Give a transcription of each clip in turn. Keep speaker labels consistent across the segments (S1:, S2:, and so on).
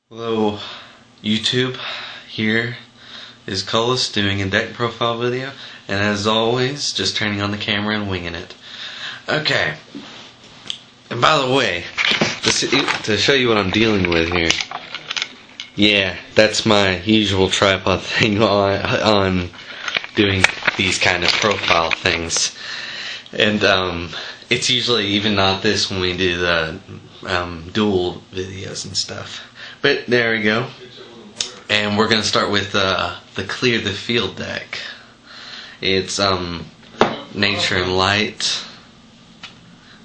S1: Hello YouTube, here is Cullis doing a deck profile video, and as always, just turning on the camera and winging it. Okay, and by the way, to show you what I'm dealing with here, yeah, that's my usual tripod thing on doing these kind of profile things. And it's usually even not this when we do the dual videos and stuff. But there we go. And we're going to start with the Clear the Field deck. It's Nature and Light.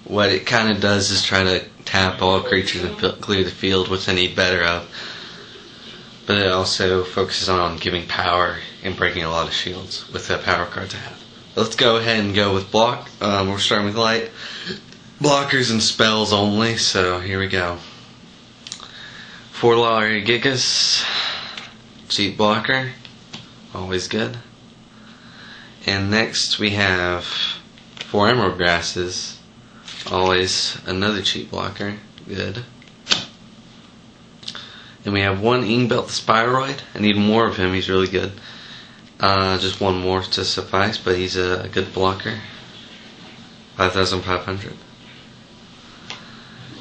S1: What it kind of does is try to tap all creatures and clear the field, which I need better of. But it also focuses on giving power and breaking a lot of shields with the power cards I have. Let's go ahead and go with block. We're starting with light. Blockers and spells only, so here we go. Ura Gigas, cheap blocker, always good. And next we have 4 Emerald Grasses, always another cheap blocker, good. And we have 1 Engbelt Spydroid. I need more of him, he's really good. Just 1 more to suffice, but he's a good blocker. 5,500.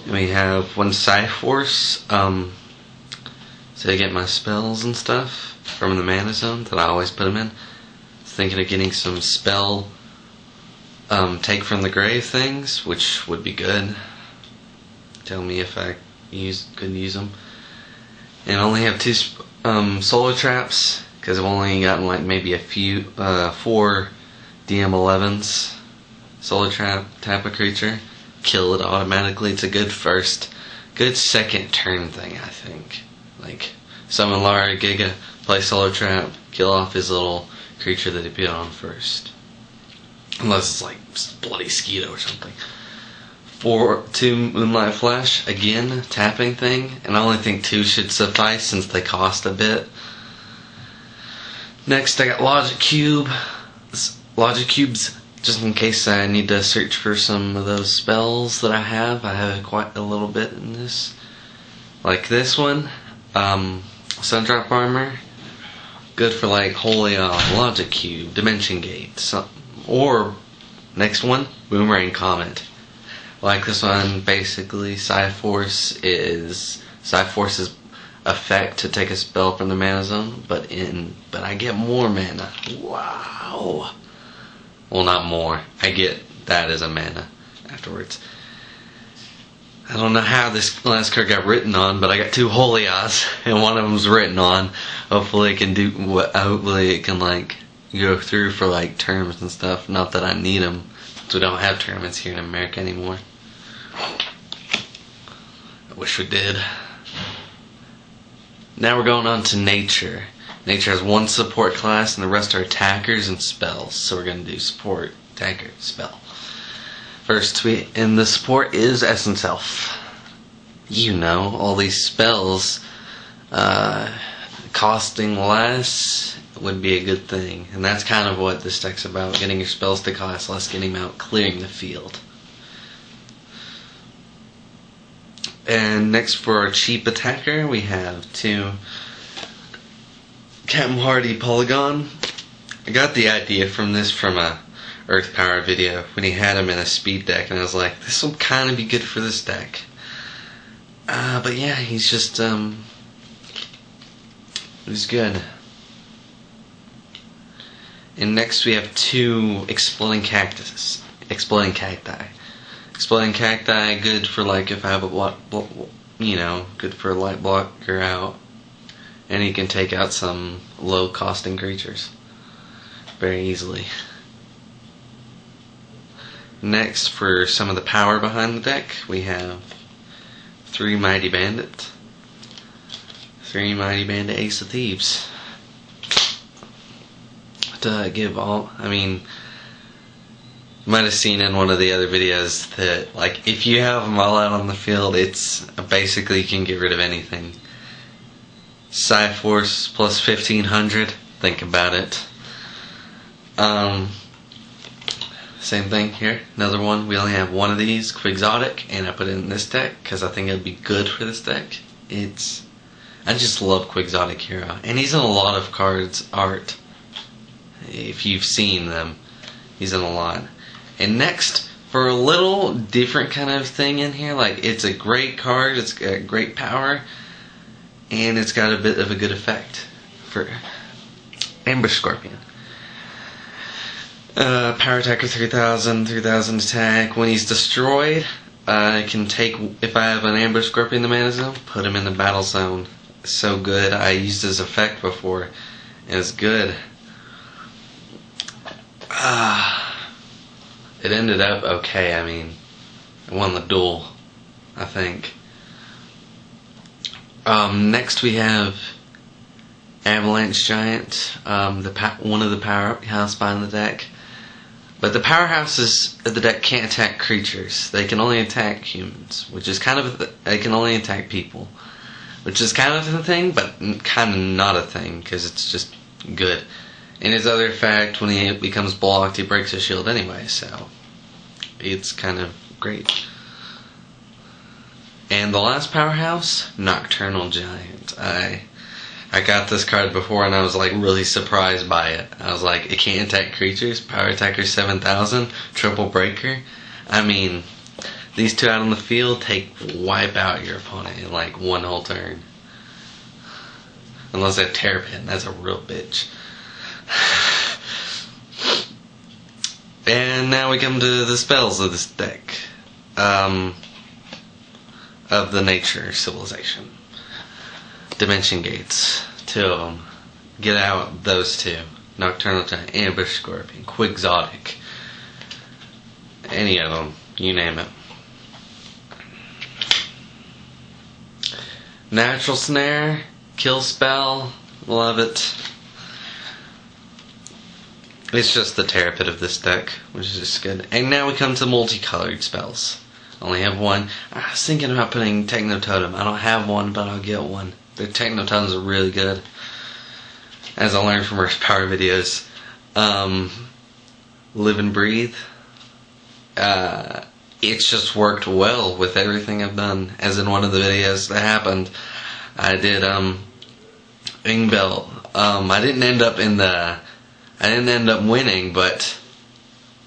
S1: And we have 1 Syforce, to get my spells and stuff from the mana zone that I always put them in. Thinking of getting some spell take from the grave things, which would be good. Tell me if I could use them. And I only have 2 solar traps because I've only gotten like maybe a few 4 DM11s. Solar trap, tap a creature, kill it automatically. It's a good second turn thing, I think. Like, summon Ura Giga, play Solar Trap, kill off his little creature that he put on first. Unless it's like Bloody Skeeto or something. 2 Moonlight Flash, again, tapping thing. And I only think 2 should suffice since they cost a bit. Next I got Logic Cubes, just in case I need to search for some of those spells that I have. I have quite a little bit in this. Like this one. Sundrop Armor, good for like Holy Logic Cube, Dimension Gate, or next one, Boomerang Comet. Like this one, basically Syforce's effect to take a spell from the mana zone, but I get more mana. Wow. Well, not more. I get that as a mana afterwards. I don't know how this last card got written on, but I got 2 Holias, and one of them's written on. Hopefully it can like go through for like tournaments and stuff. Not that I need them, because we don't have tournaments here in America anymore. I wish we did. Now we're going on to Nature. Nature has 1 support class, and the rest are attackers and spells. So we're going to do support, attacker, spell. First tweet in the support is Essence Elf. You know, all these spells costing less would be a good thing. And that's kind of what this deck's about, getting your spells to cost less, getting them out, clearing the field. And next for our cheap attacker, we have 2 Captain Hearty Polligon. I got the idea from a Earth Power video when he had him in a speed deck, and I was like, this will kind of be good for this deck. But yeah, he's just he's good. And next we have 2 Exploding Cactus, Exploding Cacti. Exploding Cacti, good for like if I have a good for a light blocker out, and he can take out some low costing creatures very easily. Next, for some of the power behind the deck, we have 3 Mighty Bandit, 3 Mighty Bandit Ace of Thieves. To give all, you might have seen in one of the other videos that, like, if you have them all out on the field, it's basically you can get rid of anything. Syforce plus 1,500, think about it. Same thing here, another one. We only have 1 of these, Quixotic, and I put it in this deck because I think it would be good for this deck. It's I just love Quixotic hero, and he's in a lot of cards art. If you've seen them, he's in a lot. And next, for a little different kind of thing in here, like it's a great card, it's got great power, and it's got a bit of a good effect for Ambush Scorpion. Power attacker 3000 attack. When he's destroyed, I can take, if I have an Ambush Scorpion in the mana zone, put him in the battle zone. So good. I used his effect before, and it's good. It ended up okay. I mean, I won the duel, I think. Next we have Avalanche Giant, one of the powerhouse behind the deck. But the powerhouses of the deck can't attack creatures. They can only attack humans, which is kind of they can only attack people, which is kind of a thing, but kind of not a thing because it's just good. And his other effect, when he becomes blocked, he breaks his shield anyway, so it's kind of great. And the last powerhouse, Nocturnal Giant. I got this card before and I was like really surprised by it. I was like, it can't attack creatures, power attacker 7000, triple breaker. I mean, these two out on the field wipe out your opponent in like one whole turn. Unless they have Terrapin, that's a real bitch. And now we come to the spells of this deck. Of the nature civilization. Dimension Gates. 2 of them. Get out those 2. Nocturnal Giant, Ambush Scorpion, Quixotic. Any of them. You name it. Natural Snare. Kill spell. Love it. It's just the Terrapin of this deck, which is just good. And now we come to multicolored spells. I only have one. I was thinking about putting Techno Totem. I don't have one, but I'll get one. The Techno Totems are really good, as I learned from our power videos. Live and Breathe. It's just worked well with everything I've done. As in one of the videos that happened, I did Engbelt. I didn't end up winning, but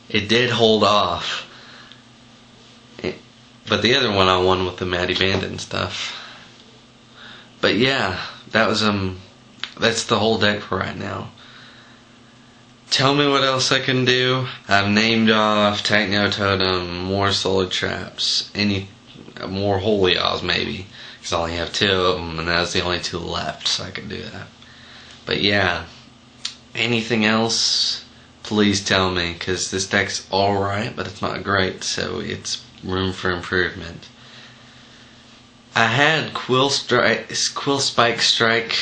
S1: it did hold off. But the other one I won with the Maddie Bandit and stuff. But yeah, that was that's the whole deck for right now. Tell me what else I can do. I've named off Techno Totem, more Solar Traps, more Holy Oz maybe, because I only have 2 of them, and that's the only 2 left, so I can do that. But yeah, anything else, please tell me, because this deck's alright, but it's not great, so it's room for improvement. I had Quill Spike Strike,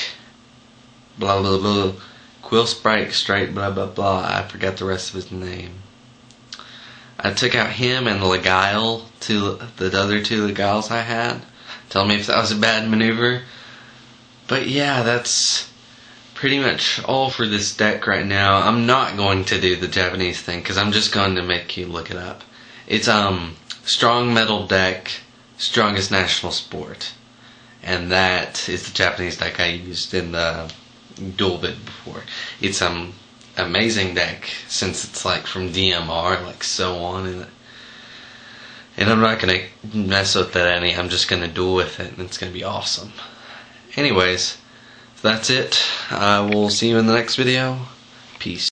S1: blah blah blah, Quill Spike Strike, blah blah blah. I forgot the rest of his name. I took out him and Leguile, the other 2 Leguiles I had. Tell me if that was a bad maneuver. But yeah, that's pretty much all for this deck right now. I'm not going to do the Japanese thing because I'm just going to make you look it up. It's Strong Metal deck, strongest national sport, and that is the Japanese deck I used in the duel bit before. It's amazing deck since it's like from DMR, like so on, and I'm not gonna mess with that any. I'm just gonna duel with it, and it's gonna be awesome. Anyways, that's it. I will see you in the next video. Peace.